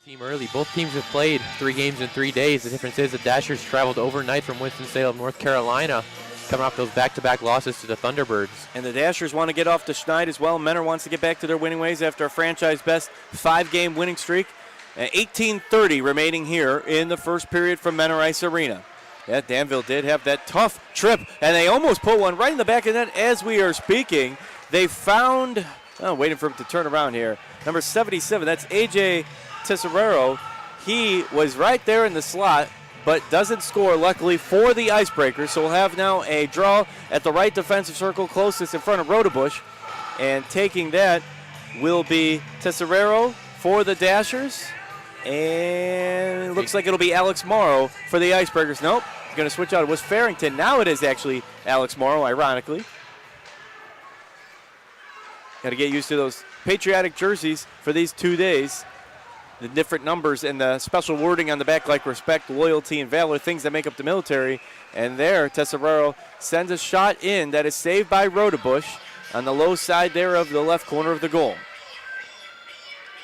team early. Both teams have played 3 games in 3 days. The difference is the Dashers traveled overnight from Winston-Salem, North Carolina, coming off those back-to-back losses to the Thunderbirds. And the Dashers want to get off the schneid as well. Menor wants to get back to their winning ways after a franchise-best 5-game winning streak. 18:30 remaining here in the first period from Menor Ice Arena. Yeah, Danville did have that tough trip, and they almost put one right in the back of the net as we are speaking. They found, waiting for him to turn around here, number 77, that's A.J. Tesserero. He was right there in the slot, but doesn't score, luckily, for the Icebreakers. So we'll have now a draw at the right defensive circle, closest in front of Rodebush. And taking that will be Tesserero for the Dashers. And it looks like it'll be Alex Morrow for the Icebreakers. Nope, he's going to switch out. It was Farrington. Now it is actually Alex Morrow, ironically. Got to get used to those patriotic jerseys for these 2 days. The different numbers and the special wording on the back like respect, loyalty, and valor, things that make up the military. And there, Tesserero sends a shot in that is saved by Rodebush on the low side there of the left corner of the goal.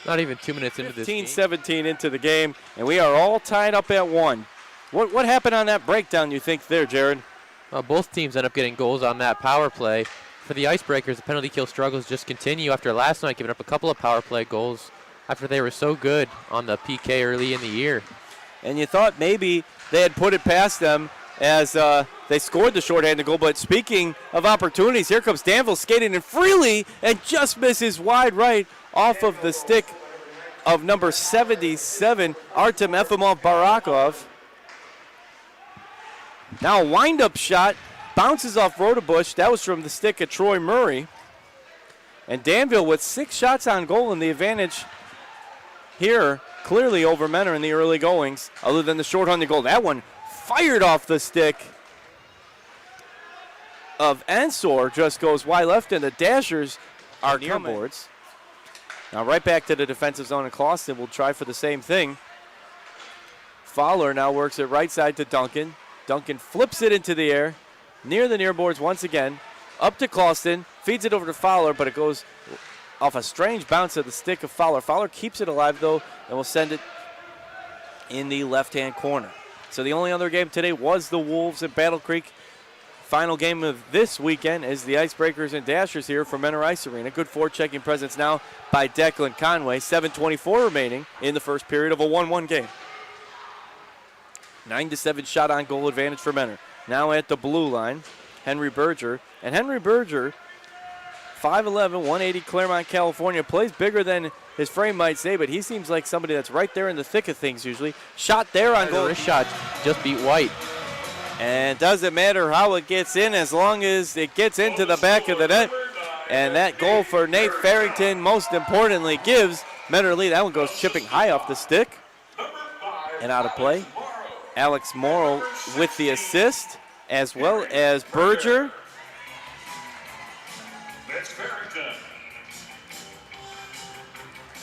Not even 2 minutes into this game. 15-17 into the game, and we are all tied up at 1. What happened on that breakdown, you think, there, Jared? Well, both teams end up getting goals on that power play. For the Icebreakers, the penalty kill struggles just continue after last night giving up a couple of power play goals after they were so good on the PK early in the year. And you thought maybe they had put it past them as they scored the shorthanded goal. But speaking of opportunities, here comes Danville skating in freely and just misses wide right off of the stick of number 77, Artem Efimov-Barakov. Now a wind-up shot, bounces off Rodebush. That was from the stick of Troy Murray. And Danville with 6 shots on goal, and the advantage here clearly over Menor in the early goings, other than the shorthanded goal. That one fired off the stick of Ensor, just goes wide left, and the Dashers are near boards. Now right back to the defensive zone, and Clauston will try for the same thing. Fowler now works it right side to Duncan. Duncan flips it into the air, near the near boards once again. Up to Clauston, feeds it over to Fowler, but it goes off a strange bounce of the stick of Fowler. Fowler keeps it alive, though, and will send it in the left-hand corner. So the only other game today was the Wolves at Battle Creek. Final game of this weekend is the Icebreakers and Dashers here for Menor Ice Arena. Good forechecking presence now by Declan Conway. 7:24 remaining in the first period of a 1-1 game. 9-7 shot on goal advantage for Menor. Now at the blue line, Henry Berger. And Henry Berger, 5'11", 180, Claremont, California, plays bigger than his frame might say, but he seems like somebody that's right there in the thick of things usually. Shot there on goal. Wrist shot just beat White. And doesn't matter how it gets in as long as it gets into the back of the net. And that goal for Nate Farrington, most importantly, gives Menor a lead. That one goes chipping high off the stick and out of play. Alex Morrow with the assist, as well as Berger.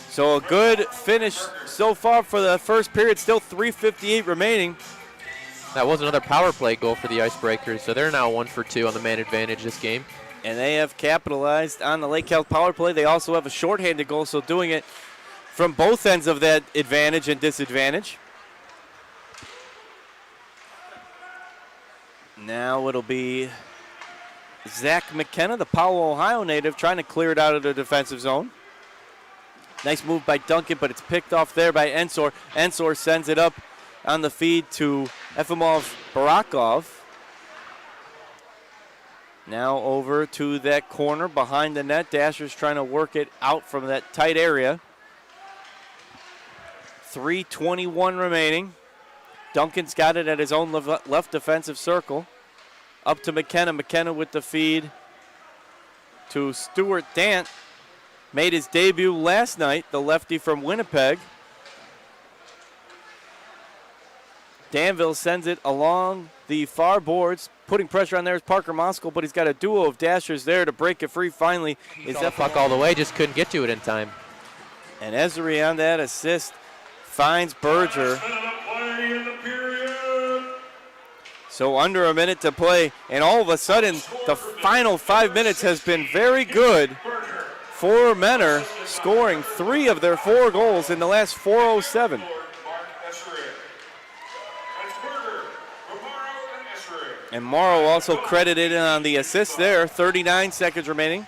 So a good finish so far for the first period. Still 3:58 remaining. That was another power play goal for the Icebreakers, so they're now 1 for 2 on the man advantage this game. And they have capitalized on the Lake Health power play. They also have a shorthanded goal, so doing it from both ends of that advantage and disadvantage. Now it'll be Zach McKenna, the Powell, Ohio native, trying to clear it out of the defensive zone. Nice move by Duncan, but it's picked off there by Ensor. Ensor sends it up on the feed to Efimov-Barakov. Now over to that corner behind the net. Dashers trying to work it out from that tight area. 3:21 remaining. Duncan's got it at his own left defensive circle. Up to McKenna. McKenna with the feed to Stuart Dant. Made his debut last night, the lefty from Winnipeg. Danville sends it along the far boards. Putting pressure on there is Parker Moskal, but he's got a duo of Dashers there to break it free finally. Is that puck all the way, just couldn't get to it in time. And Ezri on that assist finds Berger. So under a minute to play, and all of a sudden, the final 5 minutes has been very good for Menor, scoring 3 of their 4 goals in the last 4:07. And Morrow also credited on the assist there, 39 seconds remaining.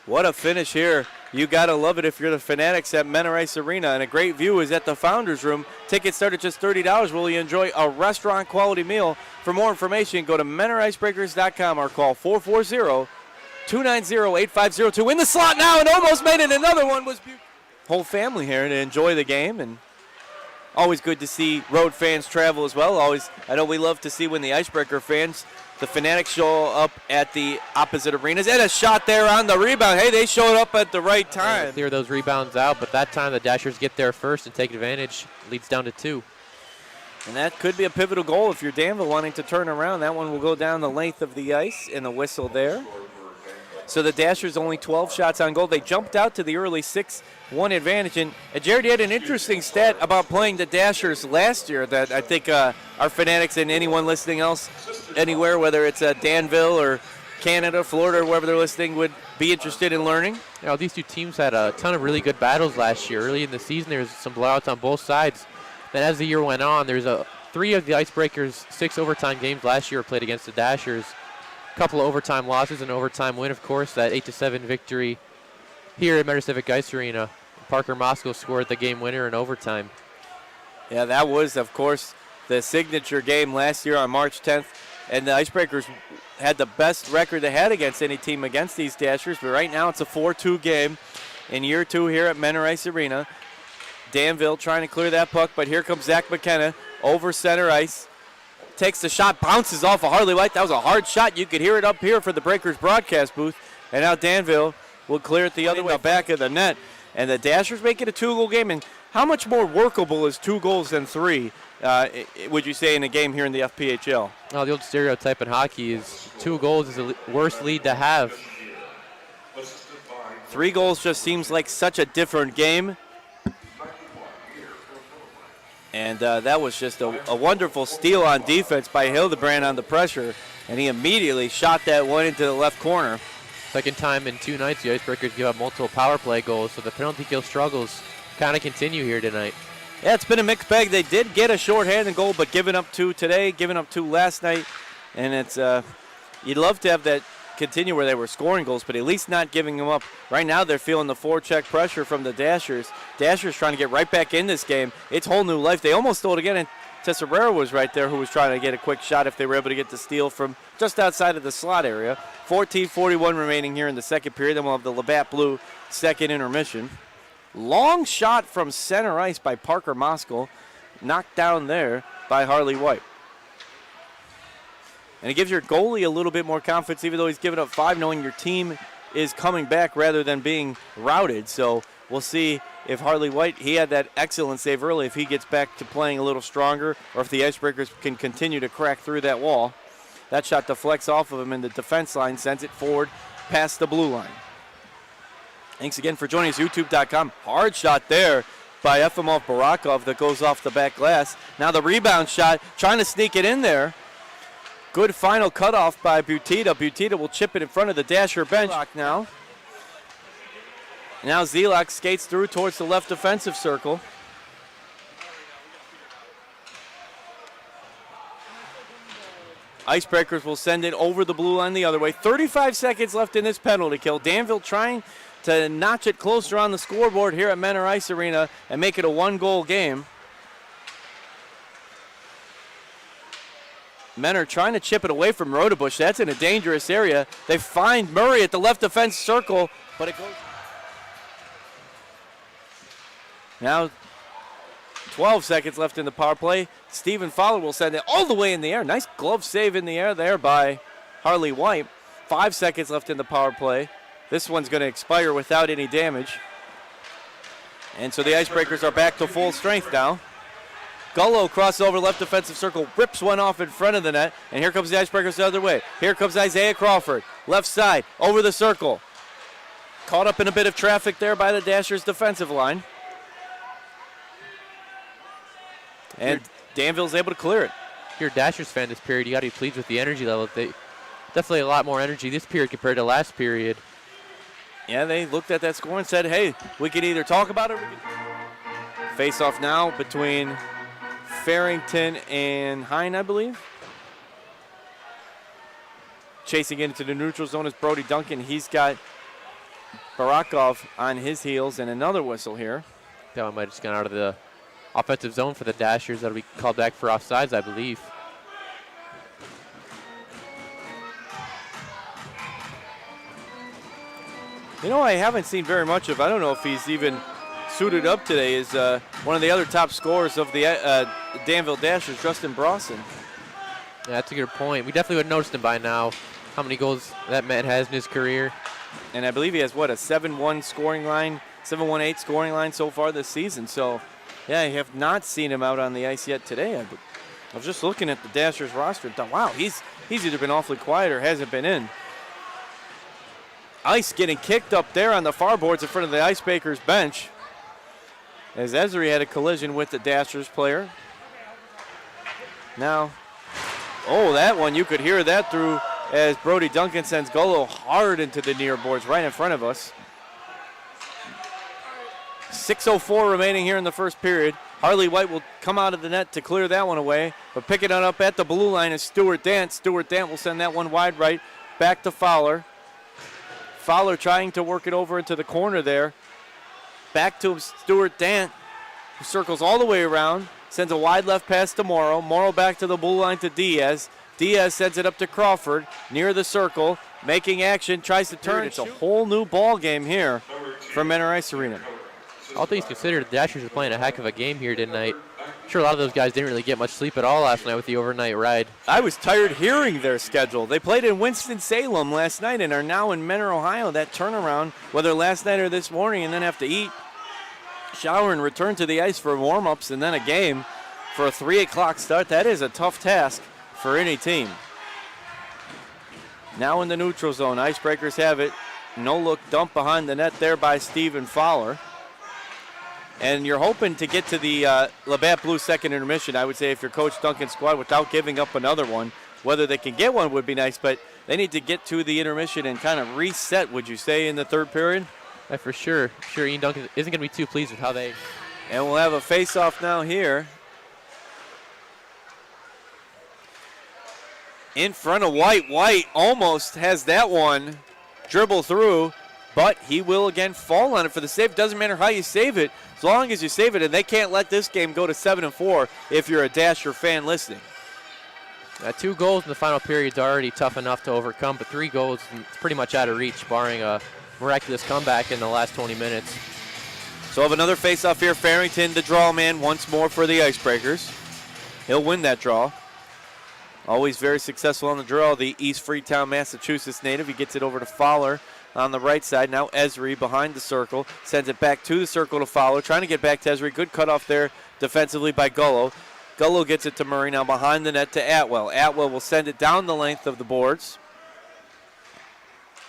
What a finish here. You got to love it if you're the Fanatics at Menor Ice Arena. And a great view is at the Founders Room. Tickets start at just $30. Will you enjoy a restaurant-quality meal? For more information, go to MenorIcebreakers.com or call 440-290-8502. In the slot now and almost made it. Another one was beautiful. Whole family here to enjoy the game. And always good to see road fans travel as well. I know we love to see when the Icebreaker fans, the Fanatics, show up at the opposite arenas. And a shot there on the rebound. Hey, they showed up at the right time. Clear those rebounds out, but that time the Dashers get there first and take advantage. Leads down to 2. And that could be a pivotal goal if you're Danville wanting to turn around. That one will go down the length of the ice and the whistle there. So the Dashers only 12 shots on goal. They jumped out to the early 6-1 advantage. And Jared, you had an interesting stat about playing the Dashers last year that I think our Fanatics and anyone listening else anywhere, whether it's Danville or Canada, Florida, or wherever they're listening, would be interested in learning. You know, these two teams had a ton of really good battles last year. Early in the season, there was some blowouts on both sides. Then as the year went on, there's 3 of the Icebreakers' 6 overtime games last year were played against the Dashers. A couple of overtime losses, an overtime win, of course, that 8-7 victory here at Menor Civic Ice Arena. Parker Moscow scored the game winner in overtime. Yeah, that was, of course, the signature game last year on March 10th. And the Icebreakers had the best record they had against any team against these Dashers. But right now it's a 4-2 game in year 2 here at Menor Ice Arena. Danville trying to clear that puck, but here comes Zach McKenna over center ice. Takes the shot, bounces off of Harley White. That was a hard shot. You could hear it up here for the Breakers broadcast booth. And now Danville will clear it the other way, back of the net. And the Dashers make it a 2-goal game. And how much more workable is 2 goals than 3, would you say, in a game here in the FPHL? Well, the old stereotype in hockey is 2 goals is the worst lead to have. 3 goals just seems like such a different game. And that was just a wonderful steal on defense by Hildebrand on the pressure. And he immediately shot that one into the left corner. Second time in 2 nights, the Icebreakers give up multiple power play goals, so the penalty kill struggles kind of continue here tonight. Yeah, it's been a mixed bag. They did get a shorthanded goal, but giving up 2 today, giving up 2 last night. And it's you'd love to have that continue where they were scoring goals, but at least not giving them up. Right now they're feeling the forecheck pressure from the Dashers. Dashers trying to get right back in this game. It's whole new life. They almost stole it again, and Tesserera was right there who was trying to get a quick shot if they were able to get the steal from just outside of the slot area. 14:41 remaining here in the second period. Then we'll have the Labatt Blue second intermission. Long shot from center ice by Parker Moskal. Knocked down there by Harley White. And it gives your goalie a little bit more confidence, even though he's given up 5, knowing your team is coming back rather than being routed. So we'll see if Harley White, he had that excellent save early, if he gets back to playing a little stronger, or if the Icebreakers can continue to crack through that wall. That shot deflects off of him in the defense line, sends it forward past the blue line. Thanks again for joining us, YouTube.com. Hard shot there by Efimov-Barakov that goes off the back glass. Now the rebound shot, trying to sneak it in there. Good final cutoff by Butita. Butita will chip it in front of the Dasher bench now. Now Zelak skates through towards the left defensive circle. Icebreakers will send it over the blue line the other way. 35 seconds left in this penalty kill. Danville trying to notch it closer on the scoreboard here at Menor Ice Arena and make it a 1-goal game. Menor trying to chip it away from Rodebush. That's in a dangerous area. They find Murray at the left defense circle, but it goes. Now 12 seconds left in the power play. Stephen Fowler will send it all the way in the air. Nice glove save in the air there by Harley White. 5 seconds left in the power play. This one's going to expire without any damage. And so the Icebreakers are back to full strength now. Gullo crossover left defensive circle, rips one off in front of the net, and here comes the Icebreakers the other way. Here comes Isaiah Crawford, left side, over the circle. Caught up in a bit of traffic there by the Dashers defensive line. And Danville's able to clear it. If you're a Dashers fan this period, you got to be pleased with the energy level. They definitely a lot more energy this period compared to last period. Yeah, they looked at that score and said, hey, we can either talk about it or we can. Face off now between Farrington and Hine, I believe. Chasing into the neutral zone is Brody Duncan. He's got Barakov on his heels, and another whistle here. That one might have just gone out of the offensive zone for the Dashers. That'll be called back for offsides, I believe. You know, I haven't seen very much of. I don't know if he's even suited up today. Is one of the other top scorers of the Danville Dashers, Justin Brawson. Yeah, that's a good point. We definitely would have noticed him by now, how many goals that man has in his career. And I believe he has, what, a 7-1 scoring line, 7-1-8 scoring line so far this season. So, yeah, I have not seen him out on the ice yet today. I was just looking at the Dashers roster and thought, wow, he's either been awfully quiet or hasn't been in. Ice getting kicked up there on the far boards in front of the Icebreakers bench as Esri had a collision with the Dashers player. Now, oh, that one, you could hear that through as Brody Duncan sends Golo hard into the near boards right in front of us. 6:04 remaining here in the first period. Harley White will come out of the net to clear that one away, but picking it up at the blue line is Stuart Dant. Stuart Dant will send that one wide right, back to Fowler. Fowler trying to work it over into the corner there. Back to Stuart Dant, who circles all the way around, sends a wide left pass to Morrow. Morrow back to the blue line to Diaz. Diaz sends it up to Crawford, near the circle, making action, tries to turn. It's a whole new ball game here for Menor Ice Arena. All things considered, the Dashers are playing a heck of a game here tonight. I'm sure a lot of those guys didn't really get much sleep at all last night with the overnight ride. I was tired hearing their schedule. They played in Winston-Salem last night and are now in Menor, Ohio. That turnaround, whether last night or this morning, and then have to eat, shower, and return to the ice for warm-ups and then a game for a 3 o'clock start. That is a tough task for any team. Now in the neutral zone, Icebreakers have it. No-look dump behind the net there by Stephen Fowler. And you're hoping to get to the Labatt Blue second intermission, I would say, if you're Coach Duncan's squad, without giving up another one. Whether they can get one would be nice, but they need to get to the intermission and kind of reset, would you say, in the third period? Yeah, for sure. Sure, Ian Duncan isn't going to be too pleased with how they... And we'll have a face-off now here. In front of White. White almost has that one dribble through, but he will again fall on it for the save. Doesn't matter how you save it, as long as you save it, and they can't let this game go to 7-4 if you're a Dasher fan listening. 2 goals in the final period is already tough enough to overcome, but 3 goals, it's pretty much out of reach, barring a miraculous comeback in the last 20 minutes. So have another face-off here. Farrington, the draw man, once more for the Icebreakers. He'll win that draw. Always very successful on the draw, the East Freetown, Massachusetts native. He gets it over to Fowler on the right side. Now Esri behind the circle. Sends it back to the circle to Fowler. Trying to get back to Esri. Good cutoff there defensively by Gullo. Gullo gets it to Murray. Now behind the net to Atwell. Atwell will send it down the length of the boards,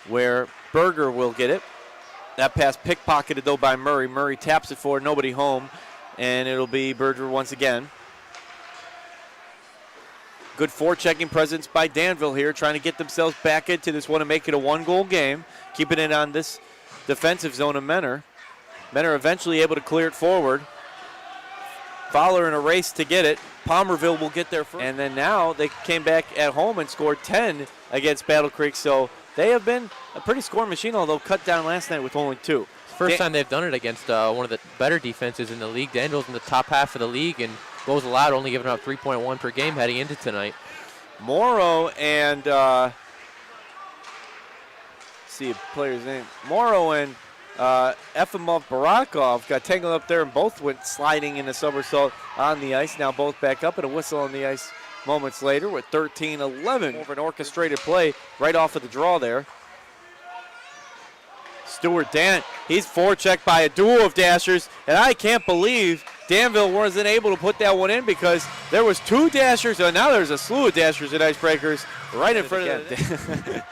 where Berger will get it. That pass pickpocketed, though, by Murray. Murray taps it forward. Nobody home. And it'll be Berger once again. Good forechecking presence by Danville here, trying to get themselves back into this one and make it a 1-goal game, keeping it on this defensive zone of Menor. Menor eventually able to clear it forward. Fowler in a race to get it. Palmerville will get there first. And then now they came back at home and scored 10 against Battle Creek, so they have been a pretty scoring machine, although cut down last night with only 2. First time they've done it against one of the better defenses in the league. Danville's in the top half of the league, and goals allowed only giving up 3.1 per game heading into tonight. Morrow and see a player's name. Morrow and Efimov-Barakov got tangled up there and both went sliding in a somersault on the ice. Now both back up and a whistle on the ice moments later with 13-11. More of an orchestrated play right off of the draw there. Stuart Dant, he's forechecked by a duo of Dashers, and I can't believe Danville wasn't able to put that one in because there was 2 Dashers, and now there's a slew of Dashers and Icebreakers right in front of that.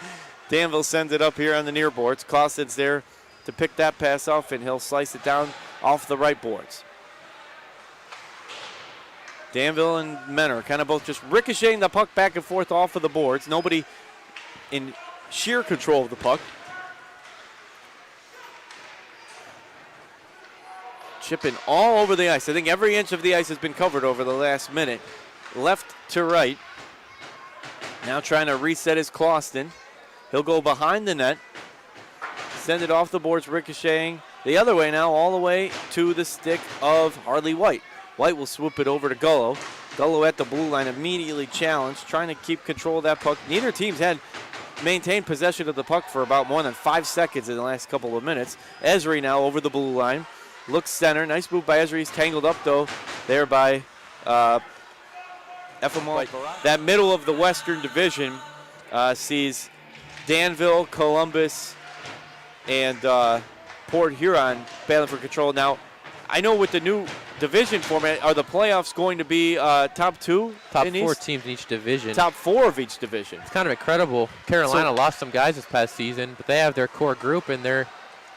Danville sends it up here on the near boards. Clausen's there to pick that pass off, and he'll slice it down off the right boards. Danville and Menor kind of both just ricocheting the puck back and forth off of the boards. Nobody in sheer control of the puck. Chipping all over the ice. I think every inch of the ice has been covered over the last minute. Left to right. Now trying to reset his Clawson. He'll go behind the net. Send it off the boards, ricocheting the other way now, all the way to the stick of Harley White. White will swoop it over to Gullo. Gullo at the blue line, immediately challenged, trying to keep control of that puck. Neither team's had maintained possession of the puck for about more than 5 seconds in the last couple of minutes. Esri now over the blue line. Looks center. Nice move by Esri. He's tangled up, though, there by Efimov. That middle of the Western Division sees Danville, Columbus, and Port Huron battling for control. Now, I know with the new division format, are the playoffs going to be top 2? Top 4 teams in each division. Top 4 of each division. It's kind of incredible. Carolina lost some guys this past season, but they have their core group, and they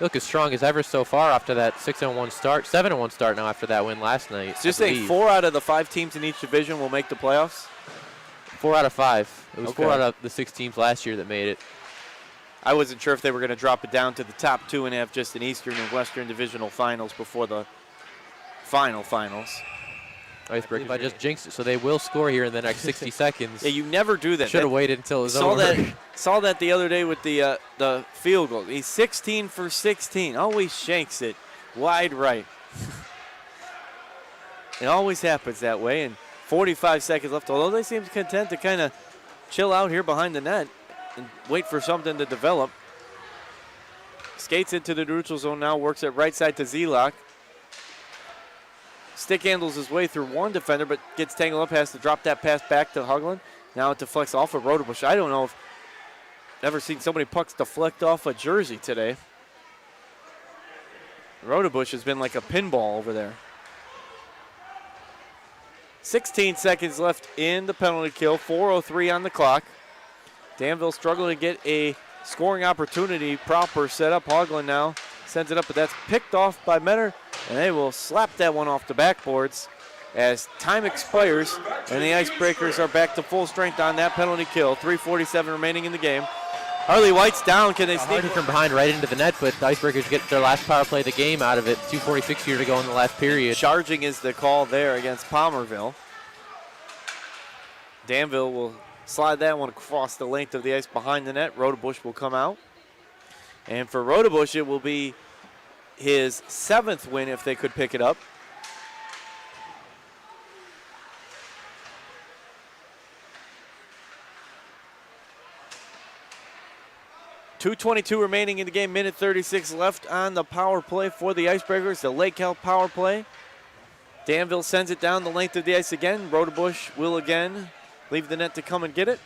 look as strong as ever so far after that 6-1 start, 7-1 start now after that win last night. So you're saying 4 out of the 5 teams in each division will make the playoffs? 4 out of 5. It was 4 out of the 6 teams last year that made it. I wasn't sure if they were going to drop it down to the top 2 and have just an Eastern and Western divisional finals before the finals. Icebreaker, I just jinxed it, so they will score here in the next 60 seconds. Yeah, you never do that. Should have waited until it was over. Saw that the other day with the field goal. He's 16 for 16. Always shanks it wide right. It always happens that way. And 45 seconds left, although they seem content to kind of chill out here behind the net and wait for something to develop. Skates into the neutral zone now, works it right side to Zelak. Stick handles his way through one defender, but gets tangled up, has to drop that pass back to Hugland. Now it deflects off of Rodebush. I don't know if I've ever seen so many pucks deflect off a jersey today. Rodebush has been like a pinball over there. 16 seconds left in the penalty kill, 4:03 on the clock. Danville struggling to get a scoring opportunity proper set up. Hogland now sends it up, but that's picked off by Menor, and they will slap that one off the backboards as time expires, and the Icebreakers are back to full strength on that penalty kill. 3:47 remaining in the game. Harley White's down. Can they sneak from behind right into the net, but the Icebreakers get their last power play of the game out of it. 2:46 here to go in the last period. Charging is the call there against Palmerville. Danville will slide that one across the length of the ice behind the net. Rodebush will come out. And for Rodebush, it will be his 7th win if they could pick it up. .222 remaining in the game, minute 36 left on the power play for the Icebreakers, the Lake Health power play. Danville sends it down the length of the ice again. Rodebush will again leave the net to come and get it.